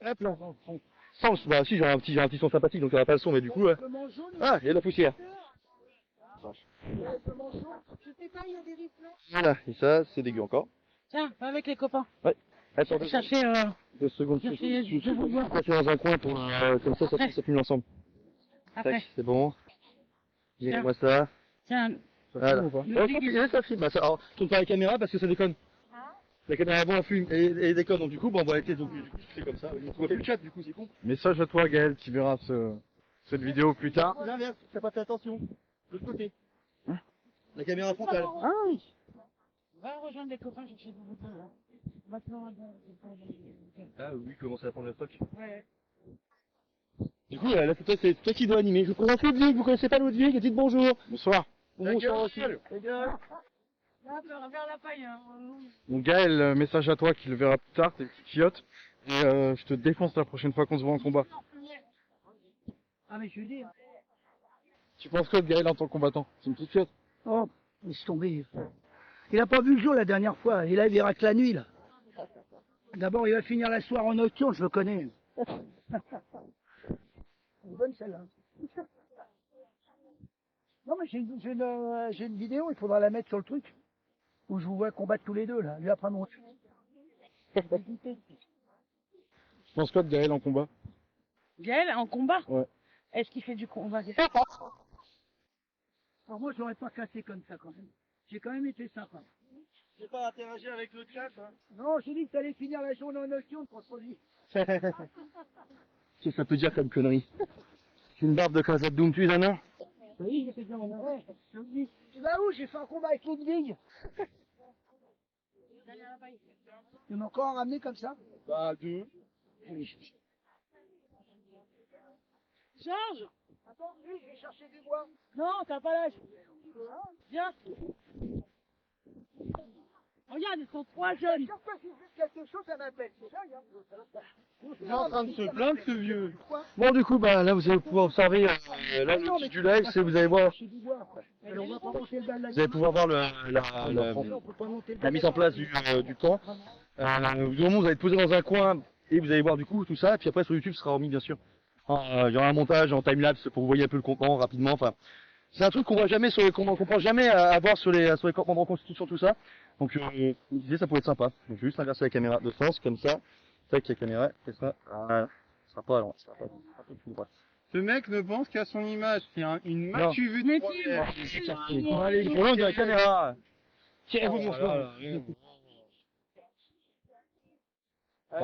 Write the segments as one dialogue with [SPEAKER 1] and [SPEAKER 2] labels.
[SPEAKER 1] Hop là, sans, bah si, j'ai un petit son sympathique, donc il n'y aura pas le son, mais du coup, ah, il y a de la poussière. Voilà, et ça, c'est dégueu encore.
[SPEAKER 2] Tiens, va avec les copains.
[SPEAKER 1] Ouais. Attends,
[SPEAKER 2] Chercher,
[SPEAKER 1] 2 secondes.
[SPEAKER 2] je vous vois.
[SPEAKER 1] Passer dans un coin pour, comme ça finit ensemble.
[SPEAKER 2] Après.
[SPEAKER 1] Tac, c'est bon. Gérez-moi ça.
[SPEAKER 2] Tiens,
[SPEAKER 1] Voilà. Ça filme. Bah, ça, alors, tourne pas la caméra parce que ça déconne. La caméra avant elle fume et déconne, donc du coup, bon, on va arrêter, donc du coup, c'est comme ça. On va faire le chat, du coup, c'est con.
[SPEAKER 3] Message à toi, Gaël, qui verra cette vidéo plus tard.
[SPEAKER 1] L'inverse, t'as pas fait attention. De l'autre côté. La caméra frontale.
[SPEAKER 2] ah oui. Va rejoindre les copains chercher des photos là. Maintenant,
[SPEAKER 1] Ah oui, commencez à prendre le stock.
[SPEAKER 2] ouais.
[SPEAKER 1] Du coup, la photo, c'est toi qui dois animer. Je vous présente Ludwig, vous connaissez pas Ludwig, dites bonjour.
[SPEAKER 3] Bonsoir.
[SPEAKER 1] Bonsoir aussi.
[SPEAKER 2] Là, vers la paille. Hein.
[SPEAKER 3] Donc Gaël, message à toi qui le verra plus tard, t'es une petite chiotte. Et je te défonce la prochaine fois qu'on se voit en combat.
[SPEAKER 2] Ah mais je lui dis.
[SPEAKER 3] Tu penses quoi de Gaël en tant que combattant? C'est une petite chiotte?
[SPEAKER 4] Oh, laisse tomber. Il a pas vu le jour la dernière fois. Il verra que la nuit, là. D'abord, il va finir la soirée en nocturne, je le connais. C'est bonne celle-là. Non, mais j'ai une vidéo, il faudra la mettre sur le truc. Où je vous vois combattre tous les deux, là. Lui après mon.
[SPEAKER 3] Tu penses quoi de Gaël en combat?
[SPEAKER 2] Gaël, en combat?
[SPEAKER 3] Ouais.
[SPEAKER 2] Est-ce qu'il fait du combat?
[SPEAKER 4] Alors moi, je l'aurais pas cassé comme ça, quand même. J'ai quand même été sympa.
[SPEAKER 1] J'ai pas interagi avec le chat, hein.
[SPEAKER 4] Non, j'ai dit que t'allais finir la journée en nocturne contre lui.
[SPEAKER 1] Qu'est-ce que ça peut dire comme connerie? C'est une barbe de Casa de Doom, tu es un nain?
[SPEAKER 4] Oui, j'ai fait bien. Ouais, je me dis. Tu vas où? J'ai fait un combat avec Ludwig. Tu m'as encore ramené comme ça?
[SPEAKER 1] Bah, 2.
[SPEAKER 2] Georges!
[SPEAKER 4] Attends, lui, je vais chercher du bois.
[SPEAKER 2] Non, t'as pas l'âge. Viens. Regarde, ils sont 3 jeunes.
[SPEAKER 4] Chaque fois qu'il fait quelque chose, ça m'appelle. C'est ça, hein?
[SPEAKER 1] Il est en train de se plaindre, ce vieux. Bon, du coup, bah, là, vous allez pouvoir observer, là, l'outil du live, c'est, vous allez voir,
[SPEAKER 4] Alors, on va pas monter le bal de la
[SPEAKER 1] vous allez pouvoir voir la mise en place du camp. Au moment où vous allez être posé dans un coin, et vous allez voir, du coup, tout ça, et puis après, sur YouTube, ce sera remis, bien sûr. Il y aura un montage en timelapse pour que vous voyez un peu le campement rapidement, enfin. C'est un truc qu'on voit jamais qu'on pense jamais à voir sur les campements de reconstitution, tout ça. Donc, je me disais, ça pourrait être sympa. Donc, je vais juste inverser la caméra de sens, comme ça. Tac, la caméra, c'est ça. Voilà. Ça sera pas long, ça sera pas un peu plus droit.
[SPEAKER 3] Ce mec ne pense qu'à son image, c'est une
[SPEAKER 1] Non.
[SPEAKER 3] vue de
[SPEAKER 2] Mais
[SPEAKER 3] première.
[SPEAKER 1] Allez, il faut loin de la caméra. Tirez-vous mon soir.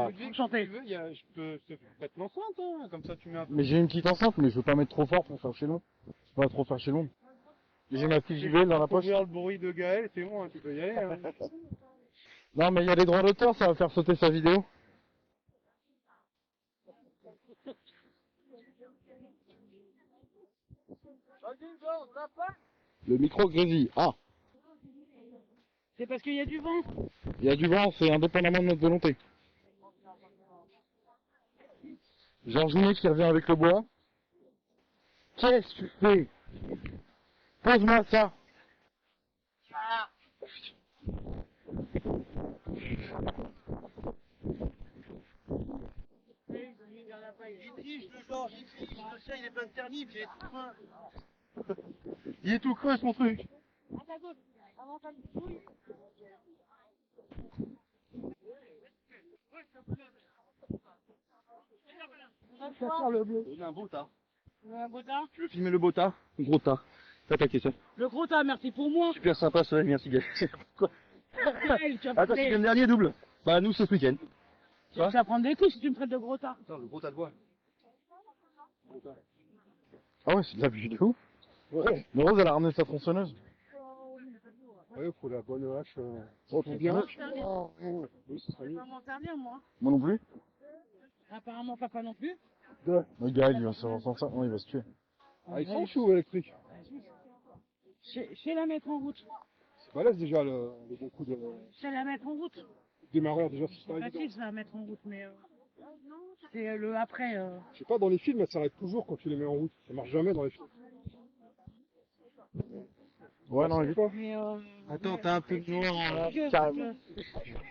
[SPEAKER 3] Ludwig, si tu veux, je peux te mettre l'enceinte, hein, comme ça tu mets un peu.
[SPEAKER 1] Mais j'ai une petite enceinte, mais je veux pas mettre trop fort pour faire chez l'ombre. Je vais pas trop faire chez l'ombre. J'ai ma petite JBL dans la poche.
[SPEAKER 3] Pour le bruit de Gaël, c'est bon, hein, tu peux y aller. Hein.
[SPEAKER 1] Non, mais il y a les droits d'auteur, ça va faire sauter sa vidéo. Le micro grésille. Ah,
[SPEAKER 2] C'est parce qu'il y a du vent.
[SPEAKER 1] il y a du vent, c'est indépendamment de notre volonté. Georges Ninet qui revient avec le bois. Qu'est-ce que tu fais? Pose-moi ça. Il est plein de ternif, il est tout creux. Il est tout creux son truc.
[SPEAKER 2] À ta gauche. Avant ta couille.
[SPEAKER 4] Ça sent le bleu.
[SPEAKER 1] Il a un beau tas.
[SPEAKER 2] Un beau tas.
[SPEAKER 1] Tu veux filmer le beau tas? Le gros tas. T'as attaqué ça.
[SPEAKER 2] Le gros tas, merci pour moi.
[SPEAKER 1] Super sympa ce merci gars. Quoi?
[SPEAKER 2] Tu vas
[SPEAKER 1] Attends,
[SPEAKER 2] prendre
[SPEAKER 1] c'est
[SPEAKER 2] des-
[SPEAKER 1] le dernier double. Bah nous c'est ce week-end.
[SPEAKER 2] tu vas prendre des coups si tu me traites de gros tas.
[SPEAKER 1] Attends, le gros tas de bois.
[SPEAKER 3] Ah ouais, c'est de la vue de ouf.
[SPEAKER 1] Ouais.
[SPEAKER 3] Mais Rose, elle a ramené sa tronçonneuse.
[SPEAKER 5] Ouais, faut la bonne hache.
[SPEAKER 1] Oh,
[SPEAKER 4] C'est bien.
[SPEAKER 5] Oui, ce serait
[SPEAKER 2] Je vais
[SPEAKER 5] mieux.
[SPEAKER 2] pas m'en servir, moi.
[SPEAKER 3] Moi non plus.
[SPEAKER 2] Apparemment, papa non plus.
[SPEAKER 3] Le gars, il va se faire ça. Non, il va se tuer.
[SPEAKER 5] Ah, ils sont chauds électriques.
[SPEAKER 2] Je vais la mettre en route.
[SPEAKER 5] C'est balèze déjà le bon coup de
[SPEAKER 2] Je vais la mettre en route.
[SPEAKER 5] démarreur déjà, c'est
[SPEAKER 2] C'est
[SPEAKER 5] pas
[SPEAKER 2] facile,
[SPEAKER 5] évident.
[SPEAKER 2] je vais la mettre en route, mais c'est le après.
[SPEAKER 5] Je sais pas, dans les films, elles s'arrêtent toujours quand tu les mets en route. Ça marche jamais dans les films.
[SPEAKER 3] Ouais, non, il est
[SPEAKER 2] Mais,
[SPEAKER 1] Attends, t'as un peu de noir là.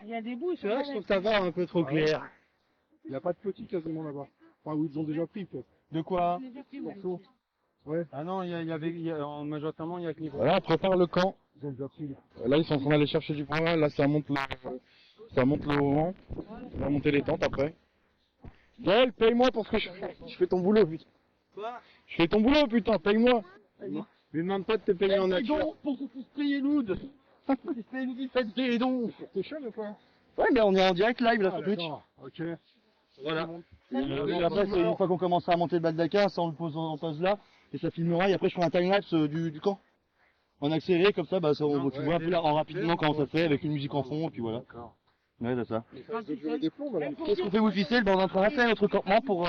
[SPEAKER 2] il y a des bouts.
[SPEAKER 1] C'est vrai que je trouve ta barre un peu trop claire.
[SPEAKER 5] Il n'y a pas de petits quasiment là-bas. Enfin, où ils ont déjà pris, peut-être.
[SPEAKER 3] De quoi?
[SPEAKER 2] J'ai déjà pris, ouais.
[SPEAKER 5] Morceaux. Ouais,
[SPEAKER 3] Ah non, majoritairement, il y a que les
[SPEAKER 5] voilà, on prépare le camp. Ils ont déjà pris.
[SPEAKER 3] Là, ils sont en train d'aller chercher du bois. Là, ça monte le vent. On va monter les tentes après. Gaël, paye-moi pour ce que je fais. Je fais ton boulot, putain.
[SPEAKER 1] Quoi?
[SPEAKER 3] Je fais ton boulot, putain, paye-moi. Lui demande pas de te payer en nature.
[SPEAKER 1] Pour que tu payes Loud. C'est nous qui faites des dons.
[SPEAKER 5] T'es chaud ou pas?
[SPEAKER 1] Ouais, mais on est en direct live là
[SPEAKER 5] Ah,
[SPEAKER 1] sur Twitch.
[SPEAKER 5] d'accord. Ok.
[SPEAKER 1] Voilà. Et après, c'est une fois qu'on commencera à monter le Baldaquin, ça on le pose en pause là, et ça filmera, et après je ferai un timelapse du camp. En accéléré, comme ça, bah, tu vois un peu là, en rapidement comment ça fait, avec une musique en fond, et puis voilà. Ouais, c'est ça.
[SPEAKER 5] Ça risque de durer des plombs, alors.
[SPEAKER 1] Qu'est-ce qu'on fait vous ficelle? Bah, on est en train de faire notre campement pour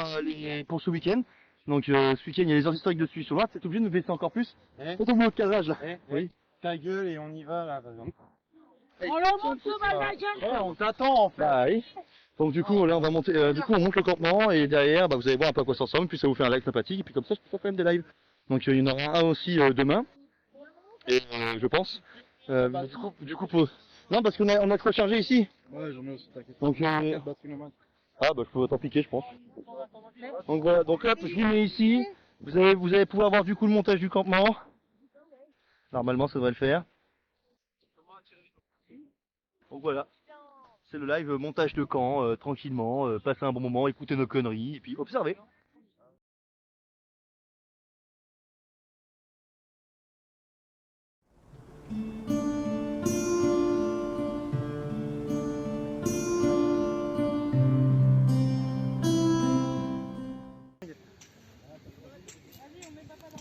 [SPEAKER 1] ce week-end. Donc ce week-end, il y a les heures historiques dessus sur l'autre, c'est obligé de nous baisser encore plus. Faites ton boulot de cadrage là.
[SPEAKER 3] Oui. Ta gueule et on y va là, par exemple.
[SPEAKER 2] On leur monte ce Baldaquin.
[SPEAKER 3] Ouais, on t'attend en fait.
[SPEAKER 1] Bah oui. Donc du coup là on va monter, on monte le campement et derrière bah, vous allez voir un peu à quoi ça ressemble, puis ça vous fait un live sympathique et puis comme ça je peux faire quand même des lives. Donc il y en aura un aussi demain, et je pense. Du coup non parce qu'on a de quoi charger ici.
[SPEAKER 3] Ouais, j'en ai aussi, t'inquiète.
[SPEAKER 1] Donc ah bah je peux t'en piquer je pense. Donc voilà, donc là je vous mets ici, vous allez pouvoir voir du coup le montage du campement. Normalement ça devrait le faire. Donc voilà. C'est le live montage de camp, tranquillement, passer un bon moment, écouter nos conneries, et puis observer.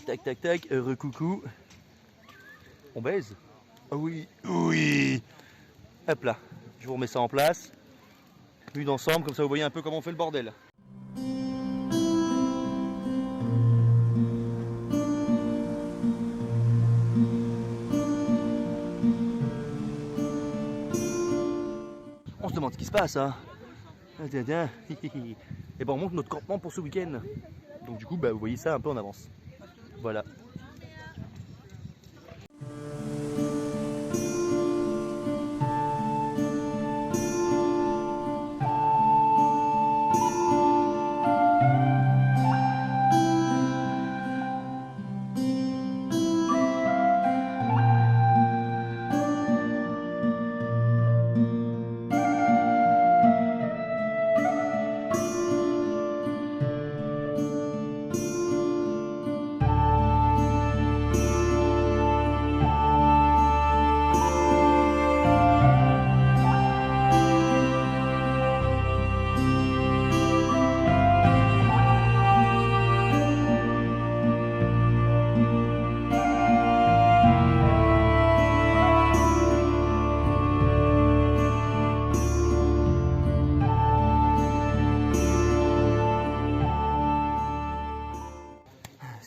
[SPEAKER 1] Tac tac tac, recoucou. On baise? Ah oui, oui. Hop là. Je vous remets ça en place, vue d'ensemble, comme ça vous voyez un peu comment on fait le bordel. On se demande ce qui se passe, hein. Et ben on monte notre campement pour ce week-end. Donc du coup, bah, vous voyez ça un peu en avance. Voilà.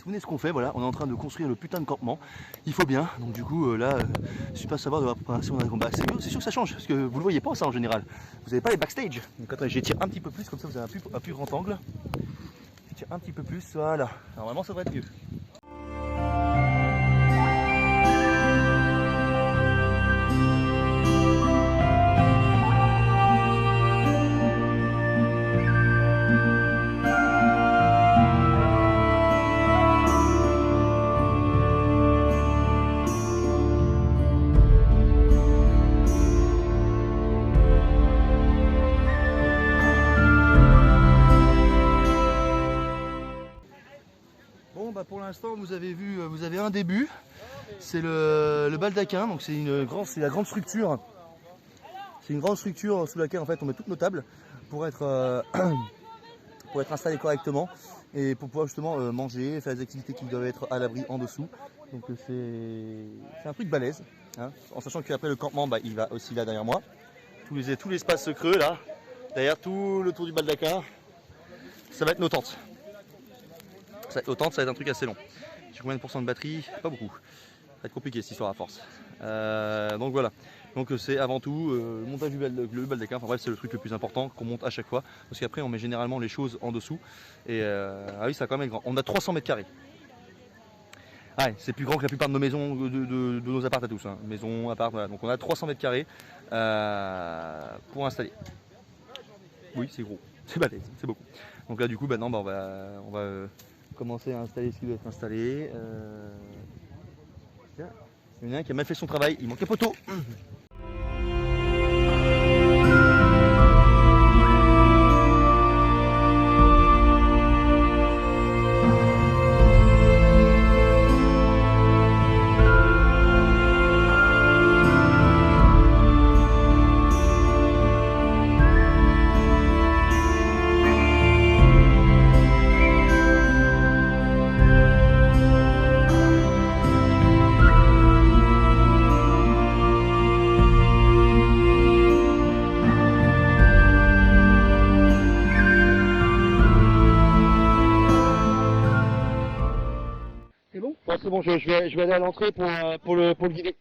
[SPEAKER 1] Vous voyez ce qu'on fait, voilà, on est en train de construire le putain de campement. Il faut bien, donc du coup là, je suis pas savoir de la préparation d'un combat. C'est sûr que ça change, parce que vous le voyez pas ça en général. Vous n'avez pas les backstage. Donc attendez, j'étire un petit peu plus, comme ça vous avez un plus grand angle. J'étire un petit peu plus, voilà. Normalement ça devrait être mieux. Pour l'instant vous avez vu, vous avez un début, c'est le baldaquin, donc c'est la grande structure, c'est une grande structure sous laquelle en fait on met toutes nos tables pour être installé correctement et pour pouvoir justement manger, faire des activités qui doivent être à l'abri en dessous. Donc c'est un truc balèze, hein, en sachant qu'après le campement bah, il va aussi là derrière moi, tout l'espace creux là, derrière tout le tour du baldaquin, ça va être nos tentes. Ça va être un truc assez long. J'ai combien de pourcents de batterie? Pas beaucoup. Ça va être compliqué cette histoire à force. Donc voilà. Donc c'est avant tout le montage du baldaquin. Enfin bref, c'est le truc le plus important qu'on monte à chaque fois. Parce qu'après on met généralement les choses en dessous. Et ah oui, ça a quand même grand. On a 300 mètres carrés. Ah ouais, c'est plus grand que la plupart de nos maisons, de nos apparts à tous. Hein. Maison, appart, voilà. Donc on a 300 mètres carrés pour installer. Oui, c'est gros. C'est balèze, c'est beaucoup. Donc là du coup maintenant bah, on va commencer à installer ce qui doit être installé. Tiens, il y en a un qui a mal fait son travail, il manque un poteau.
[SPEAKER 4] C'est bon?
[SPEAKER 1] Ouais, c'est bon, je vais aller à l'entrée pour le guider.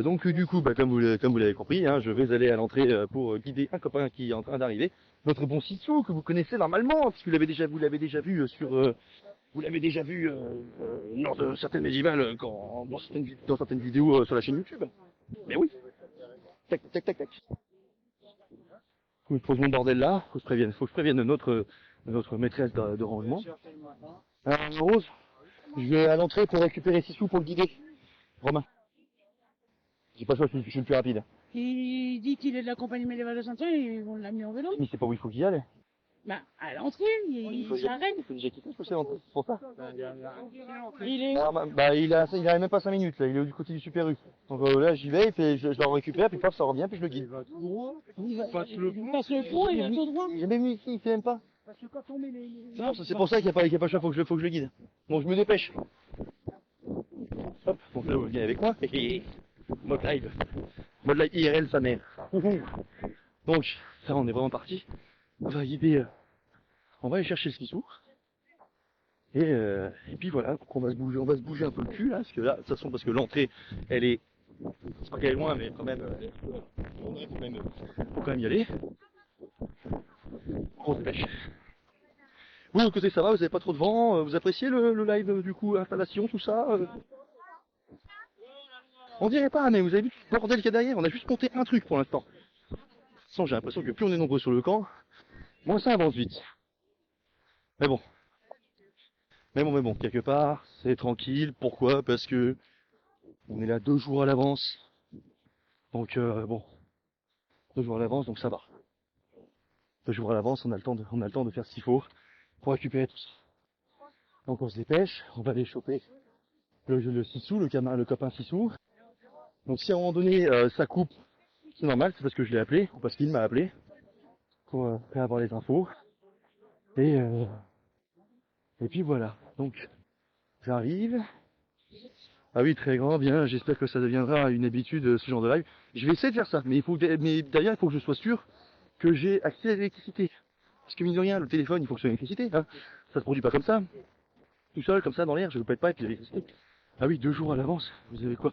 [SPEAKER 1] Donc du coup, bah, comme vous l'avez compris, hein, je vais aller à l'entrée pour guider un copain qui est en train d'arriver. Notre bon Sissou que vous connaissez normalement, puisque vous l'avez déjà vu lors de certaines médiévales, dans certaines vidéos sur la chaîne YouTube. Mais oui. Tac, tac, tac, tac. Je pose mon bordel là, faut que je prévienne notre maîtresse de rangement. Rose, je vais à l'entrée pour récupérer Sissou pour le guider. Romain. J'ai pas le choix, je suis le plus rapide.
[SPEAKER 2] Il dit qu'il est de la compagnie médiévale de Saint-Ouen et ils vont l'amener en vélo.
[SPEAKER 1] Mais c'est pas où il faut qu'il y aille.
[SPEAKER 2] Bah, à l'entrée, il s'arrête.
[SPEAKER 1] Il faut déjà quitter, je pense, c'est pour ça.
[SPEAKER 2] Il est
[SPEAKER 1] Ah, bah, il a même pas 5 minutes, là, il est du côté du Super U. Donc là, j'y vais, je le récupère, puis paf, ça revient, puis je le guide.
[SPEAKER 2] il passe le pont et il va tout droit.
[SPEAKER 1] J'ai même vu ici, il fait même pas.
[SPEAKER 2] Parce que quand on met les...
[SPEAKER 1] Non, c'est pour ça qu'il n'y a pas le choix, faut que je le guide. Bon, je me dépêche. Hop, donc là, vous venez avec moi. Mode live. Mode live IRL, sa mère. Donc, ça, on est vraiment parti. On va guider, on va aller chercher le Sissou. Et puis voilà, donc on va se bouger un peu le cul là, parce que là, de toute façon, parce que l'entrée, elle est, c'est pas qu'elle est loin, mais quand même, faut quand même y aller. Grosse pêche. Vous, de l'autre côté, ça va, vous avez pas trop de vent, vous appréciez le live, du coup, installation, tout ça On dirait pas, mais vous avez vu tout le bordel qu'il y a derrière, on a juste monté un truc pour l'instant. Sans, j'ai l'impression que plus on est nombreux sur le camp, moins ça avance vite. Mais bon, quelque part, c'est tranquille. Pourquoi? Parce que on est là 2 jours à l'avance. Donc bon, 2 jours à l'avance, donc ça va. 2 jours à l'avance, on a le temps de faire ce qu'il faut pour récupérer tout ça. Donc on se dépêche, on va aller choper le Sissou, le copain Sissou. Donc si à un moment donné ça coupe, c'est normal, c'est parce que je l'ai appelé, ou parce qu'il m'a appelé, pour avoir les infos. Et puis voilà, donc j'arrive. Ah oui, très grand, bien, j'espère que ça deviendra une habitude ce genre de live. Je vais essayer de faire ça, mais derrière il faut que je sois sûr que j'ai accès à l'électricité. Parce que mine de rien, le téléphone il fonctionne à l'électricité, hein. Ça se produit pas comme ça, tout seul, comme ça dans l'air, je ne pète pas et puis l'électricité. Ah oui, 2 jours à l'avance, vous avez quoi?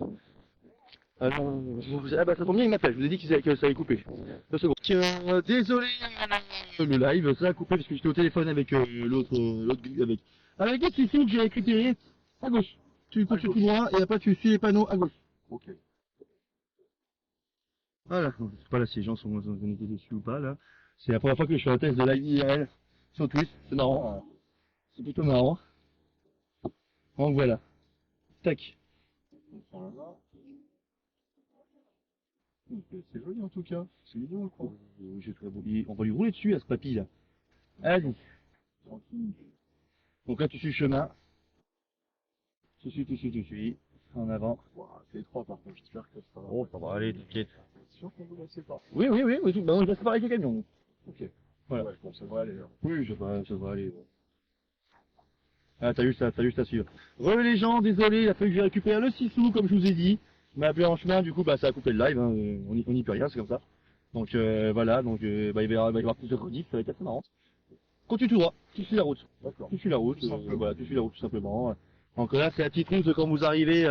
[SPEAKER 1] Ah bah ça tombe bien, il m'appelle, je vous ai dit que ça allait couper. 2 secondes. Désolé, le live, ça a coupé parce que j'étais au téléphone avec l'autre Sissou que j'ai récupéré à gauche. Tu peux tout droit et après tu suis les panneaux à gauche. Ok. Voilà, je sais pas là si les gens sont connectés dessus ou pas là. C'est la première fois que je fais un test de live IRL sur Twitch, c'est marrant. C'est plutôt marrant. Donc voilà. Tac. C'est joli en tout cas, c'est mignon quoi. On va lui rouler dessus à ce papy là. Allez. Donc là tu suis le chemin. Tu suis. En avant. C'est étroit par contre, j'espère que ça va. Oh ça va aller, t'inquiète. C'est sûr qu'on vous laisse pas. Oui, bah, je laisse pas avec le camion. Ok. Voilà. Ouais, bon, ça va aller. Oui, ça va aller. Ah t'as juste à suivre. Les gens, désolé, il a fallu que j'ai récupéré le Sissou comme je vous ai dit. Il m'a appelé en chemin, du coup bah ça a coupé le live, hein. On y peut rien, c'est comme ça. Donc voilà, donc bah, il va y avoir plus de rediff, ça va être assez marrant. Continue tout droit, tu suis la route. D'accord. Tu suis la route, voilà, tu suis la route tout simplement. Donc là c'est la petite route quand vous arrivez,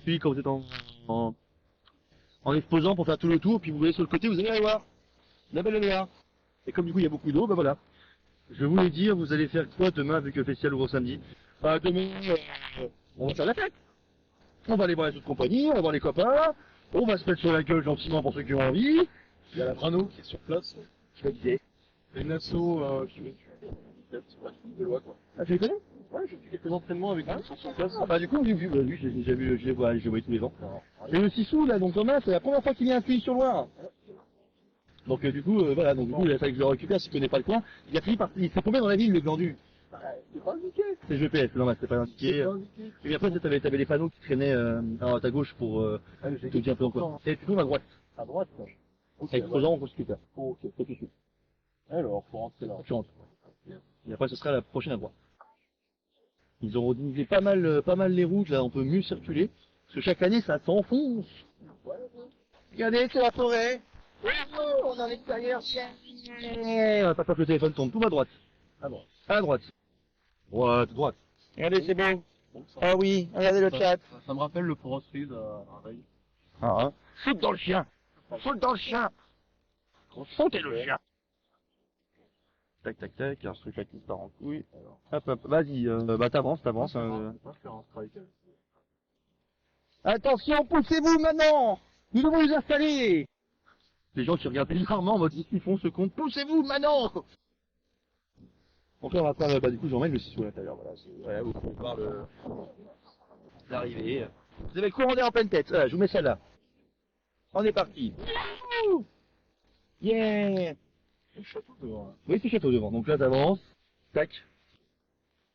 [SPEAKER 1] celui quand vous êtes en exposant pour faire tout le tour, puis vous voyez sur le côté, vous allez aller voir la belle mer. Et comme du coup il y a beaucoup d'eau, bah voilà. Je voulais dire, vous allez faire quoi demain vu que le festival ouvre samedi? Bah demain, on va faire la fête. On va aller voir les autres compagnies, on va voir les copains, on va se mettre sur la gueule gentiment pour ceux qui ont envie,
[SPEAKER 3] Il y a la Brano qui est sur place.
[SPEAKER 1] Je me disais.
[SPEAKER 3] Et une asso qui met de loi, quoi.
[SPEAKER 1] Ah, tu les connais?
[SPEAKER 3] Ouais, j'ai fait quelques entraînements avec eux sur place.
[SPEAKER 1] Ah, bah, du coup, j'ai vu, bah, oui, j'ai vu, je les vois tous les ans. Et le Sissou, là, donc Thomas, c'est la première fois qu'il vient à Puy-sur-Loire. Donc, du coup, voilà, donc, du coup, il a fallu que je le récupère s'il connaît pas le coin. Il a fini par, il s'est promené dans la ville, le glandu.
[SPEAKER 3] C'est pas indiqué.
[SPEAKER 1] C'est GPS, c'est normal, c'est pas indiqué. Et puis après, t'avais des panneaux qui traînaient, alors à ta gauche pour, te dire un peu encore. Et tu tournes à droite.
[SPEAKER 3] À droite, quoi.
[SPEAKER 1] Avec 3 ans, on peut se quitter.
[SPEAKER 3] Ok.
[SPEAKER 1] Tout de suite.
[SPEAKER 3] Alors, faut rentrer là.
[SPEAKER 1] Tu rentres. Et après, ce sera la prochaine à droite. Ils ont redivisé pas mal les routes, là, on peut mieux circuler. Parce que chaque année, ça s'enfonce. Regardez, c'est la forêt. On est en extérieur, on va pas faire que le téléphone tombe. Tout à droite. À droite. À droite. Droite. Regardez, c'est bon. Ah oui, regardez le chat.
[SPEAKER 3] Ça me rappelle le Forest Reed à Ray.
[SPEAKER 1] Ah, hein. Saute dans le chien. Saute dans le chien. Sautez le chien. Tac, tac, tac, il y a un truc là qui se part en couille. Hop, hop, vas-y, bah t'avances.
[SPEAKER 3] On va faire un strike.
[SPEAKER 1] Attention, poussez-vous maintenant. Nous devons nous installer. Les gens qui regardent bizarrement en mode, ils font ce compte, poussez-vous maintenant. Donc là, on va faire, bah du coup, j'emmène le ciseau à l'intérieur, voilà. Voilà, vous pouvez voir l'arrivée. Vous avez le courant d'air en pleine tête. Voilà, je vous mets celle-là. On est parti. Yeah.
[SPEAKER 3] Le château devant.
[SPEAKER 1] Oui, c'est château devant. Donc là, t'avances. Tac.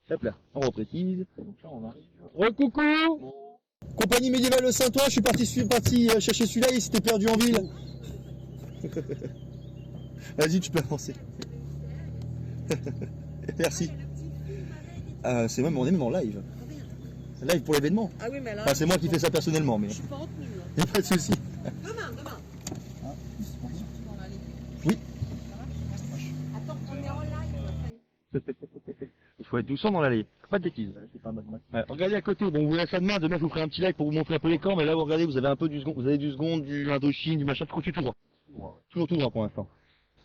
[SPEAKER 1] Hop là. On reprécise.
[SPEAKER 3] Donc là, on arrive.
[SPEAKER 1] Recoucou. Compagnie médiévale de Saint-Ouen, je suis parti chercher celui-là, il s'était perdu en ville. Vas-y, tu peux avancer. Merci. C'est même, on est même en live. Live pour l'événement.
[SPEAKER 6] Ah oui, mais là.
[SPEAKER 1] Enfin, c'est moi qui fais ça personnellement, mais.
[SPEAKER 6] Je suis pas retenue. Là.
[SPEAKER 1] Y a pas de souci.
[SPEAKER 6] Demain.
[SPEAKER 1] Oui.
[SPEAKER 6] Attends, on est en live.
[SPEAKER 1] Il faut être doucement dans l'allée. Pas de bêtises. Ouais, regardez à côté. Bon, vous laisse ça demain. Demain, je vous ferai un petit live pour vous montrer un peu les camps. Mais là, vous regardez, vous avez un peu du second, vous avez du second, du Indochine, du machin. Continue tout droit. Toujours tout droit pour l'instant.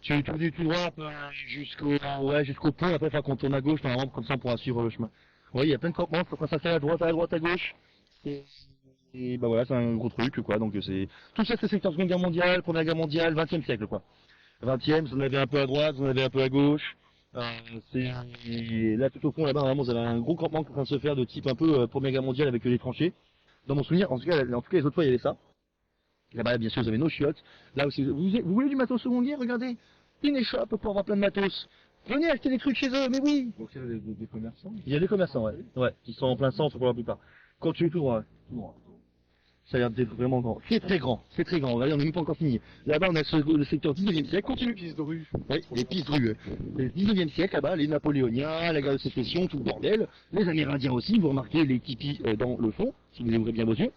[SPEAKER 1] Tu continues tout droit jusqu'au pont. Après, quand on tourne à gauche, normalement, comme ça, on pourra suivre le chemin. Oui, il y a plein de campements. Faut qu'on s'installe à droite, à gauche. Et bah voilà, c'est un gros truc, quoi. Donc, c'est tout ça, c'est secteur Seconde Guerre mondiale, Première Guerre mondiale, 20e siècle, quoi. 20e, vous en avez un peu à droite, vous en avez un peu à gauche. Là tout au fond là-bas vraiment vous avez un gros campement qui est en train de se faire de type un peu Première Guerre mondiale avec les tranchées. Dans mon souvenir, en tout cas les autres fois il y avait ça. Là-bas bien sûr vous avez nos chiottes. Là aussi vous voulez du matos Seconde Guerre, regardez. Une échoppe pour avoir plein de matos. Venez acheter des trucs chez eux, mais oui.
[SPEAKER 3] Donc il y a des commerçants.
[SPEAKER 1] Il y a des commerçants, ouais, qui sont en plein centre pour la plupart. Continuez tout droit. Ça a l'air d'être vraiment grand. C'est très grand. Regardez, on n'est même pas encore fini. Là-bas, on a le secteur 19e siècle. Continue.
[SPEAKER 3] Pistes de rue.
[SPEAKER 1] Oui, les pistes de rue. Le 19e siècle, là-bas, les Napoléoniens, la guerre de sécession, tout le bordel. Les Amérindiens aussi. Vous remarquez les tipis dans le fond, si vous ouvrez bien vos yeux.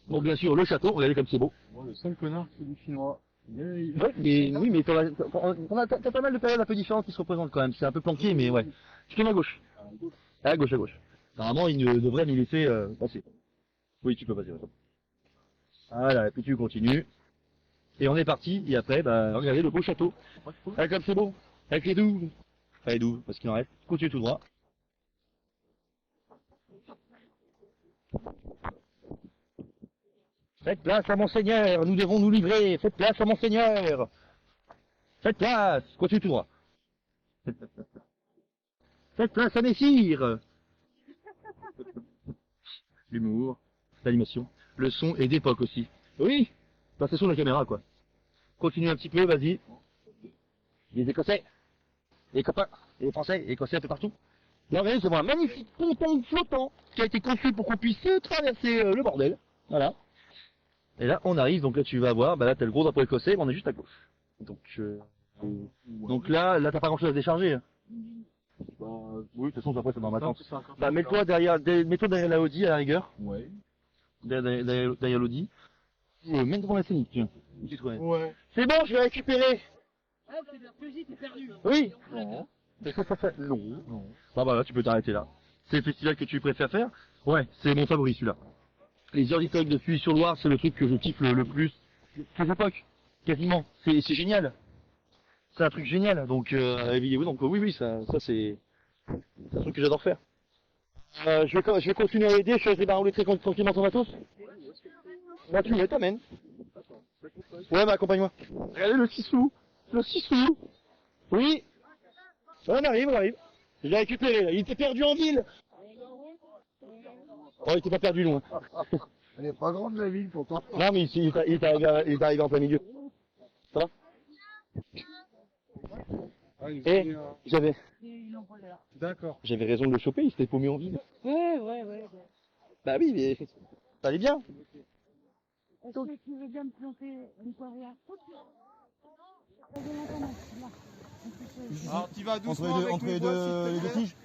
[SPEAKER 1] Bon, bien sûr, le château. Regardez comme c'est beau.
[SPEAKER 3] Bon, le seul connard, c'est du chinois.
[SPEAKER 1] Ouais, mais t'as pas mal de périodes un peu différentes qui se représentent quand même. C'est un peu planqué, mais ouais. Tu tournes à gauche. À gauche. Normalement, il ne devrait nous laisser passer. Oui, tu peux passer. Voilà, et puis tu continues. Et on est parti, et après, bah, regardez le beau château. Ah, comme c'est beau. Avec les douves. Enfin, les douves, parce qu'il en reste. Continue tout droit. Faites place à Monseigneur, nous devons nous livrer. Faites place à Monseigneur. Faites place. Continue tout droit. Faites place à Messire. L'humour, l'animation, le son et d'époque aussi. Oui, bah, c'est sur la caméra quoi. Continue un petit peu, vas-y. Les Écossais, les copains, les Français, les Écossais un peu partout. Là, regardez, c'est un magnifique ponton flottant qui a été conçu pour qu'on puisse traverser le bordel. Voilà. Et là, on arrive, donc là tu vas voir, bah là t'as le gros drapeau écossais, mais on est juste à gauche. Donc là t'as pas grand chose à décharger. Hein. Bah, oui, de toute façon après c'est dans ma tente. Bah mets-toi derrière la Audi à la rigueur.
[SPEAKER 3] Ouais.
[SPEAKER 1] Derrière l'Audi. Même devant la scénique, tiens.
[SPEAKER 3] Ouais.
[SPEAKER 1] C'est bon, je vais récupérer.
[SPEAKER 2] Ah, c'est de la poésie, t'es perdu.
[SPEAKER 1] Oui. Non. Non. Bah là, tu peux t'arrêter là. C'est le festival que tu préfères faire? Ouais, c'est mon favori celui-là. Les heures historiques de Puy-sur-Loire, c'est le truc que je kiffe le plus. Cette époque, quasiment. C'est génial. C'est un truc génial. Donc, oui, ça c'est un truc que j'adore faire. Je vais continuer à aider. Je vais débarrouler très tranquillement ton matos. Bah tu t'amènes. Ouais, bah accompagne-moi. Regardez le sissou. Le sissou. Oui. On arrive. Je l'ai récupéré là. Il était perdu en ville. Oh, il était pas perdu loin.
[SPEAKER 5] Elle est pas grande la ville pourtant.
[SPEAKER 1] Non, mais il est arrivé en plein milieu. Ça va? Et j'avais raison de le choper, il s'était paumé en ville.
[SPEAKER 2] Ouais.
[SPEAKER 1] Bah oui, mais ça allait bien.
[SPEAKER 2] Est-ce que tu veux bien me planter une poirière?
[SPEAKER 7] Alors tu vas doucement entre les deux tiges.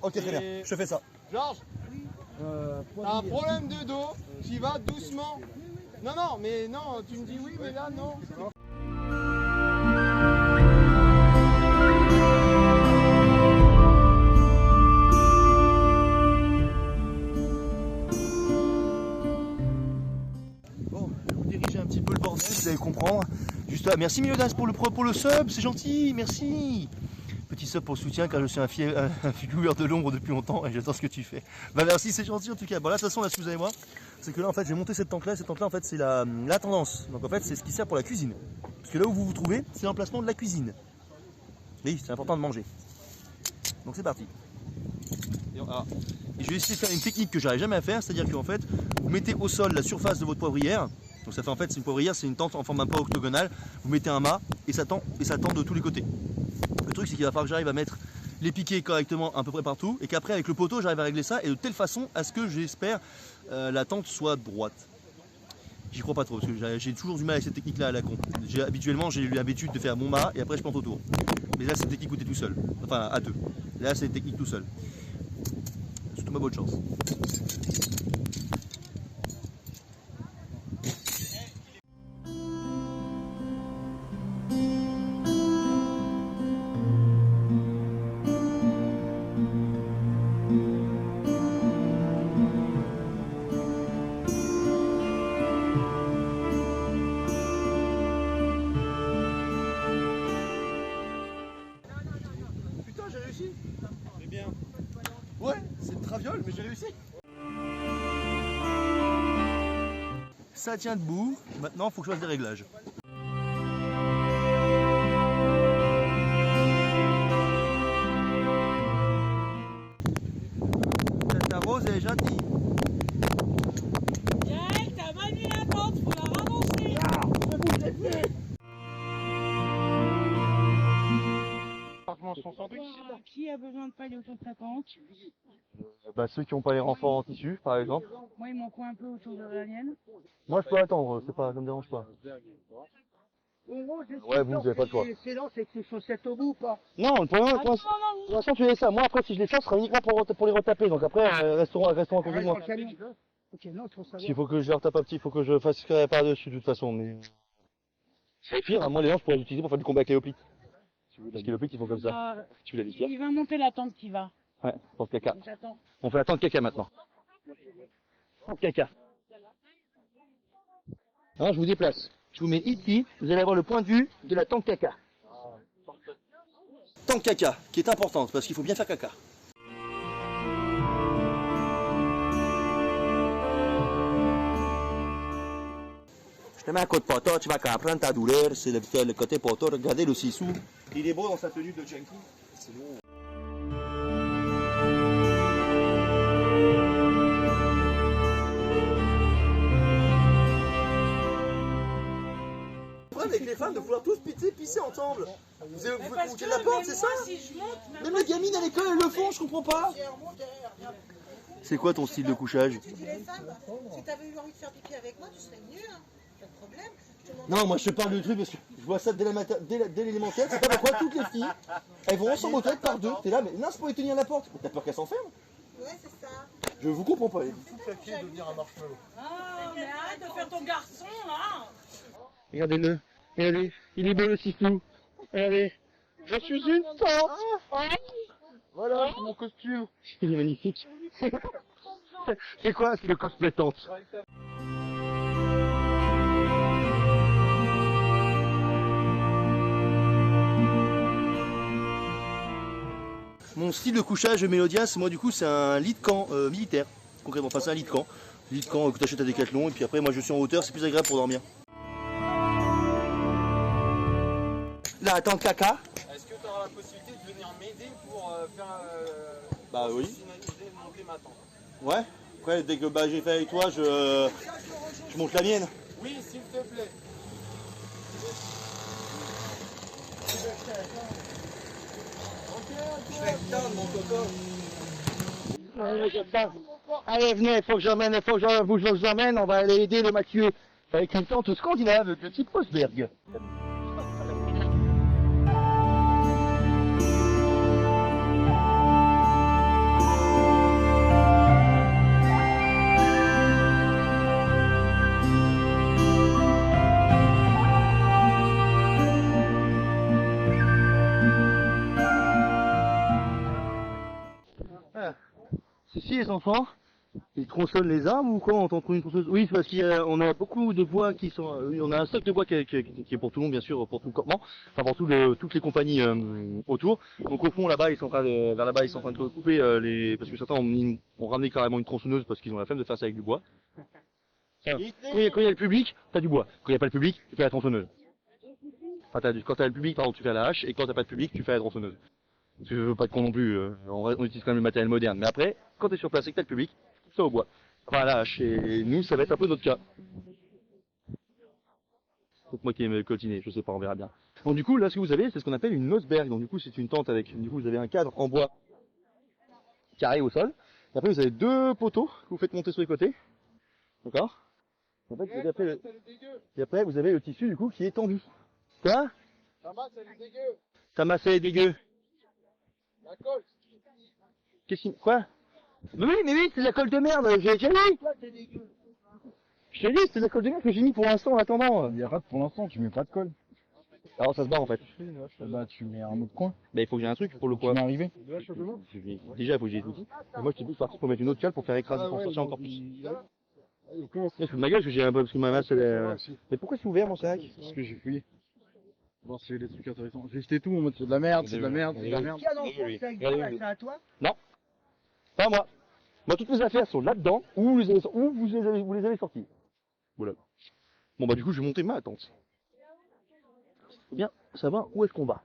[SPEAKER 1] Ok, très bien, je fais ça.
[SPEAKER 7] Georges, t'as un problème de dos, tu vas doucement. Non, mais non, tu me dis oui, mais là non.
[SPEAKER 1] Bon, je vais vous diriger un petit peu le bordel, vous allez comprendre. Juste, merci Miliodas pour le sub, c'est gentil, merci. Petit sub pour le soutien car je suis un figure de l'ombre depuis longtemps et j'attends ce que tu fais. Bah merci, c'est gentil en tout cas. Bon là de toute façon là ce que vous allez voir, c'est que là en fait j'ai monté cette tente là en fait c'est la tendance. Donc en fait c'est ce qui sert pour la cuisine. Parce que là où vous vous trouvez, c'est l'emplacement de la cuisine. Oui, c'est important de manger. Donc c'est parti. Et je vais essayer de faire une technique que j'arrive jamais à faire, c'est-à-dire qu'en fait vous mettez au sol la surface de votre poivrière. Donc ça fait en fait c'est une poivrière, c'est une tente en forme un peu octogonale. Vous mettez un mât et ça tend de tous les côtés. Le truc c'est qu'il va falloir que j'arrive à mettre les piquets correctement à peu près partout et qu'après avec le poteau j'arrive à régler ça et de telle façon à ce que j'espère la tente soit droite. J'y crois pas trop parce que j'ai toujours du mal avec cette technique là à la con. Habituellement j'ai eu l'habitude de faire mon mât et après je plante autour. Mais là cette technique où t'es tout seul, enfin à deux. Là c'est une technique tout seul. C'est toute ma bonne chance. Ouais, c'est traviole, mais j'ai réussi. Ça tient debout. Maintenant, il faut que je fasse des réglages. Ta rose, elle est gentille.
[SPEAKER 2] Jack, t'as mal mis la tente, faut la ramasser. Alors, qui a besoin de pailler autour de sa tente?
[SPEAKER 1] Bah, ceux qui n'ont pas les renforts en tissu, par exemple.
[SPEAKER 2] Moi, il m'en faut un peu autour de la mienne.
[SPEAKER 1] Moi, je peux attendre, c'est pas, ça me dérange pas. Ouais, vous avez pas de choix.
[SPEAKER 4] C'est lent, c'est que c'est chaussettes au bout ou pas?
[SPEAKER 1] Non, pour l'instant, tu laisses ça. Moi, après, si je les sors, ce sera uniquement pour les retaper. Donc après, restons à côté de moi.
[SPEAKER 4] Ok, non, il faut savoir.
[SPEAKER 1] S'il faut que je les retape un petit, il faut que je fasse carré par-dessus, de toute façon. Mais c'est pire, hein. Moi, les gens, je pourrais les utiliser pour faire du combat avec les hoplites. Parce que les hoplites, ils font comme ça. Tu veux la litière?
[SPEAKER 2] Il va monter la tente qui va.
[SPEAKER 1] Ouais, tente caca.
[SPEAKER 2] J'attends.
[SPEAKER 1] On fait la tente caca maintenant. Tente caca. Alors, je vous déplace. Je vous mets ici, vous allez avoir le point de vue de la tente caca. Tente caca, qui est importante, parce qu'il faut bien faire caca. Je te mets un coup de poteau, tu vas comprendre ta douleur, c'est le côté poteau. Regardez le sissou. Il est beau dans sa tenue de junkie. C'est bon. Avec les femmes de vouloir tous pisser ensemble. Vous coupez la porte, c'est ça?
[SPEAKER 2] Si je monte,
[SPEAKER 1] Même les gamines à l'école, elles le font, je comprends pas. C'est quoi ton style de couchage?
[SPEAKER 6] Tu dis les femmes, si t'avais eu envie de faire pipi avec moi, tu serais venu, hein. Pas de problème.
[SPEAKER 1] Non, moi je te parle de truc parce que je vois ça dès l'élémentaire. C'est pas pourquoi toutes les filles, elles vont ensemble aux toilettes par deux. T'es là, mais non, c'est pour les tenir la porte. T'as peur qu'elles s'enferment?
[SPEAKER 6] Ouais, c'est ça.
[SPEAKER 1] Je vous comprends pas.
[SPEAKER 2] Ah, mais arrête de faire ton garçon, là.
[SPEAKER 1] Regardez-le. Regardez, il est beau le sissou. Regardez. Je suis une tante. Voilà, c'est mon costume. Il est magnifique. C'est quoi? C'est le cosplay tante. Mon style de couchage Mélodias, moi du coup c'est un lit de camp militaire. Concrètement, enfin c'est un lit de camp. Lit de camp que tu achètes à Decathlon et puis après moi je suis en hauteur, c'est plus agréable pour dormir. la tente caca.
[SPEAKER 7] Est-ce que tu auras la possibilité de venir m'aider pour faire
[SPEAKER 1] Bah oui.
[SPEAKER 7] finaliser, monter ma tente?
[SPEAKER 1] Ouais. Après, dès que bah, j'ai fait avec toi, je monte la mienne.
[SPEAKER 7] Oui, s'il te plaît.
[SPEAKER 1] Allez, venez, faut que j'emmène, faut que je vous emmène, on va aller aider le Mathieu avec une tente scandinave de type Rosberg. Ceci les enfants, ils tronçonnent les arbres ou quoi? On trouve une tronçonneuse? Oui, c'est parce qu'on a beaucoup de bois qui sont... on a un stock de bois qui est pour tout le monde, bien sûr, pour tout le campement, enfin pour toutes les compagnies autour. Donc au fond là-bas, ils sont en train de, vers là-bas, ils sont en train de couper parce que certains ont ramené carrément une tronçonneuse parce qu'ils ont la flemme de faire ça avec du bois. Enfin, quand il y a le public, t'as du bois. Quand il n'y a pas le public, tu fais la tronçonneuse. Enfin, quand t'as le public, pardon, tu fais la hache, et quand t'as pas de public, tu fais la tronçonneuse. Parce que je veux pas être con non plus, on utilise quand même le matériel moderne. Mais après, quand t'es sur place et que t'as le public, tu fais ça au bois. Enfin là, chez nous, ça va être un peu notre cas. C'est moi qui ai coltiné, je sais pas, on verra bien. Donc du coup, là, ce que vous avez, c'est ce qu'on appelle une Nosberg. Donc du coup, c'est une tente avec, du coup, vous avez un cadre en bois carré au sol. Et après, vous avez deux poteaux que vous faites monter sur les côtés. D'accord? En fait, et après, vous avez le tissu, du coup, qui est tendu. Quoi?
[SPEAKER 7] Ta masse, elle est dégueu.
[SPEAKER 1] Ta masse, elle est dégueu.
[SPEAKER 7] La colle.
[SPEAKER 1] Qu'est-ce qui... Quoi? Mais oui, c'est de la colle de merde, j'ai dit. Je t'ai dit, c'est de la colle de merde que j'ai mis pour l'instant en attendant.
[SPEAKER 3] Il y a rate pour l'instant, tu mets pas de colle.
[SPEAKER 1] Alors ça se barre en fait.
[SPEAKER 3] Bah tu mets un autre coin.
[SPEAKER 1] Bah il faut que j'ai un truc pour le
[SPEAKER 3] Tu
[SPEAKER 1] poids.
[SPEAKER 3] m'es arrivé.
[SPEAKER 1] Déjà il faut que j'ai tout. Et moi je t'ai plus parti pour mettre une autre cale pour faire écraser, pour sortir encore plus. Je fous de ma gueule parce que j'ai un peu, parce que ma masse elle est... Mais pourquoi c'est ouvert mon sac?
[SPEAKER 3] Parce que j'ai fouillé. Voir s'il y a des trucs intéressants. J'ai jeté tout en mode c'est de la merde, c'est de la merde, c'est de la merde.
[SPEAKER 4] C'est à toi?
[SPEAKER 1] Non. Pas moi. Moi toutes mes affaires sont là-dedans, ou vous les avez sorties. Voilà. Bon bah du coup je vais monter ma tente. Faut bien savoir où est-ce qu'on va.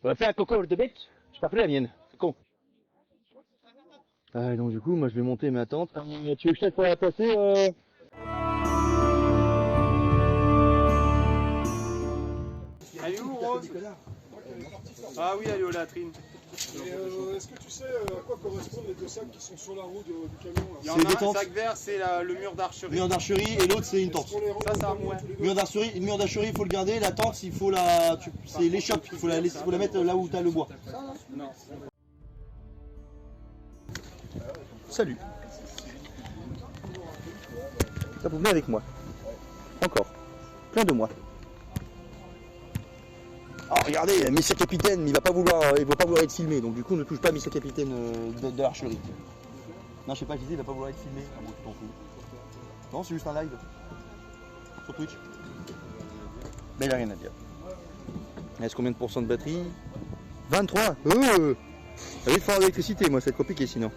[SPEAKER 1] On va faire un coco de bête. Je t'ai appelé la mienne. C'est con. Ah, donc du coup moi je vais monter ma tente. Tu veux que je t'aide pour la passer
[SPEAKER 7] Elle est où, Rose? Ah oui, elle est aux latrines.
[SPEAKER 5] Est-ce que tu sais à quoi correspondent les deux sacs qui sont sur la roue du camion là?
[SPEAKER 7] Il y en
[SPEAKER 1] C'est
[SPEAKER 7] a
[SPEAKER 1] des
[SPEAKER 7] un
[SPEAKER 1] tentes.
[SPEAKER 7] sac vert, c'est le mur d'archerie.
[SPEAKER 1] Mur d'archerie et l'autre c'est une tente.
[SPEAKER 7] Ça, c'est à moi.
[SPEAKER 1] Mur d'archerie, il faut le garder. La tente, il faut la, c'est l'échoppe, il faut la mettre là où t'as le bois. Salut. Ça vous venez avec moi. Encore. Plein de moi. Oh regardez, Mr Capitaine, il va pas vouloir être filmé, donc du coup ne touche pas Mr Capitaine de l'archerie. Non, je sais pas, je disais, il va pas vouloir être filmé. Ah bon, tu t'en fous. Non, c'est juste un live. Sur Twitch. Mais il a rien à dire. Il reste combien de pourcents de batterie? 23. Ça va être fort d'électricité, moi, c'est compliqué sinon.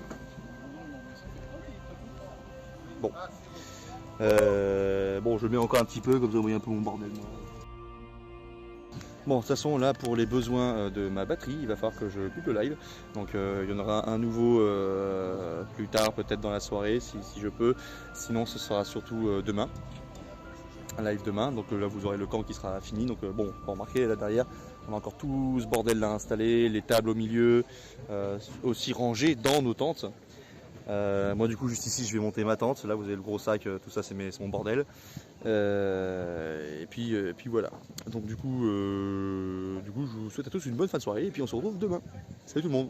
[SPEAKER 1] Bon. Bon, je le mets encore un petit peu, comme ça vous voyez un peu mon bordel, moi. Bon, de toute façon, là, pour les besoins de ma batterie, il va falloir que je coupe le live. Donc, il y en aura un nouveau plus tard, peut-être dans la soirée, si je peux. Sinon, ce sera surtout demain. Un live demain. Donc là, vous aurez le camp qui sera fini. Donc, bon, vous remarquez, là derrière, on a encore tout ce bordel là installé, les tables au milieu, aussi rangées dans nos tentes. Moi, du coup, juste ici, je vais monter ma tente. Là, vous avez le gros sac, tout ça, c'est mon bordel. Et puis voilà. Donc du coup, je vous souhaite à tous une bonne fin de soirée et puis on se retrouve demain. Salut tout le monde.